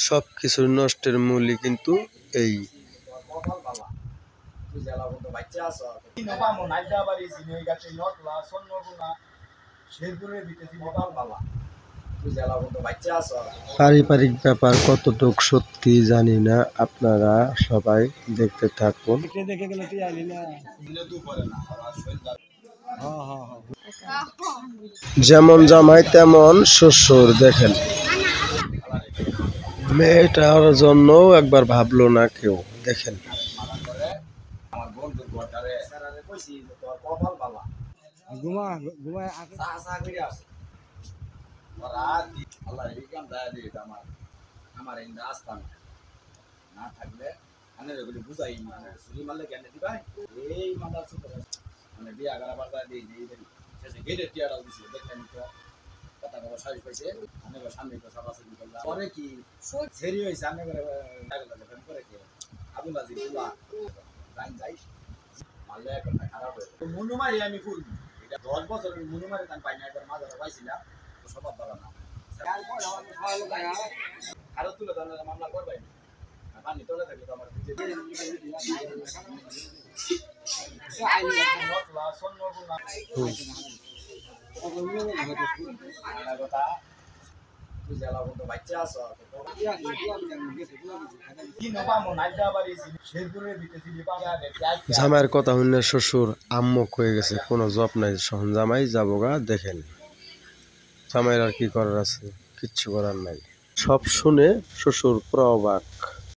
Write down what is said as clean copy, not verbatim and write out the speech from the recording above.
সবকিছুর নষ্টের মূলই কিন্তু এই। পারিবারিক ব্যাপার কতটুক সত্যি জানি না, আপনারা সবাই দেখতে থাকুন। যেমন জামাই তেমন শ্বশুর, দেখেন মেয়েটার জন্য একবার ভাবলো না কেউ, দেখেন। জামাইয়ের কথা শুনে শ্বশুর আম্মক হয়ে গেছে, কোনো জব নাই, সহন জামাই যাবো গা। দেখেন জামাইয়ের আর কি করার আছে, কিচ্ছু করার নাই। সব শুনে শ্বশুর পুরো অবাক।